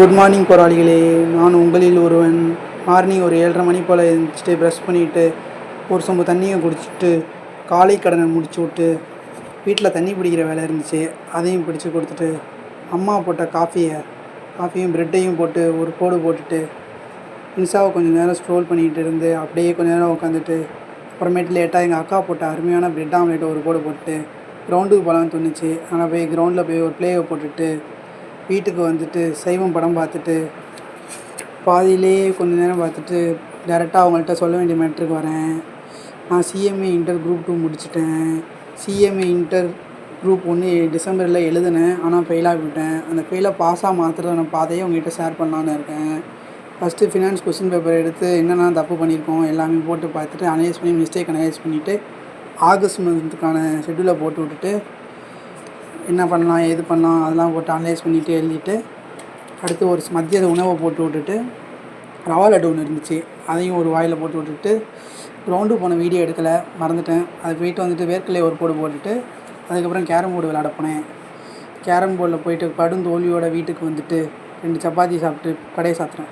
Good morning போராளிகளே. நான் உங்களில் ஒருவன். மார்னிங் ஒரு 7:30 மணி போல் எழுந்திரிச்சிட்டு ப்ரஷ் பண்ணிவிட்டு ஒரு சொம்பு தண்ணியை குடிச்சிட்டு காலை கடனை முடிச்சு விட்டு வீட்டில் தண்ணி பிடிக்கிற வேலை இருந்துச்சு, அதையும் பிடிச்சி கொடுத்துட்டு அம்மா போட்ட காஃபியும் ப்ரெட்டையும் போட்டு ஒரு போடு போட்டுட்டு இன்ஸ்டாவை கொஞ்சம் நேரம் ஸ்க்ரோல் பண்ணிகிட்டு இருந்து அப்படியே கொஞ்சம் நேரம் உட்காந்துட்டு அப்புறமேட்டு லேட்டாக எங்கள் அக்கா போட்ட அருமையான ப்ரெட் ஆம்லேட்டை ஒரு போடு போட்டு கிரவுண்டுக்கு போகலான்னு தோணுச்சு. ஆனால் போய் கிரவுண்டில் போய் ஒரு ப்ளேயை போட்டுட்டு வீட்டுக்கு வந்துட்டு சைவம் படம் பார்த்துட்டு பாதியிலே கொஞ்சம் நேரம் பார்த்துட்டு டேரெக்டாக அவங்கள்ட்ட சொல்ல வேண்டிய மேட்ருக்கு வரேன். நான் சிஎம்ஏ இன்டர் குரூப் 2 முடிச்சிட்டேன். சிஎம்ஏ இன்டர் குரூப் 1 டிசம்பரில் எழுதினேன், ஆனால் ஃபெயிலாக போயிட்டேன். அந்த ஃபெயிலை பாஸாக மாற்றுறதான பாதையை உங்கள்கிட்ட ஷேர் பண்ணலான்னு இருக்கேன். ஃபஸ்ட்டு ஃபினான்ஸ் கொஸ்டின் பேப்பர் எடுத்து என்னென்ன தப்பு பண்ணியிருக்கோம் எல்லாமே போட்டு பார்த்துட்டு அனலைஸ் பண்ணி மிஸ்டேக் அனலைஸ் பண்ணிவிட்டு ஆகஸ்ட் மந்த்துக்கான ஷெட்யூலை போட்டு விட்டுட்டு என்ன பண்ணலாம் ஏது பண்ணலாம் அதெல்லாம் போட்டு அனலைஸ் பண்ணிவிட்டு எழுதிட்டு அடுத்து ஒரு மதிய உணவை போட்டு விட்டுட்டு ரவா லட்டு ஒன்று இருந்துச்சு, அதையும் ஒரு வாயில் போட்டு விட்டுட்டு கிரவுண்டுக்கு போன வீடியோ எடுக்கலை, மறந்துட்டேன். அது போயிட்டு வந்துட்டு வேர்க்கலையை ஒரு போடு போட்டுட்டு அதுக்கப்புறம் கேரம் போர்டு விளையாட போனேன். கேரம் போர்டில் போயிட்டு கடும் தோல்வியோட வீட்டுக்கு வந்துட்டு 2 சப்பாத்தி சாப்பிட்டு கடையை சாத்துறேன்.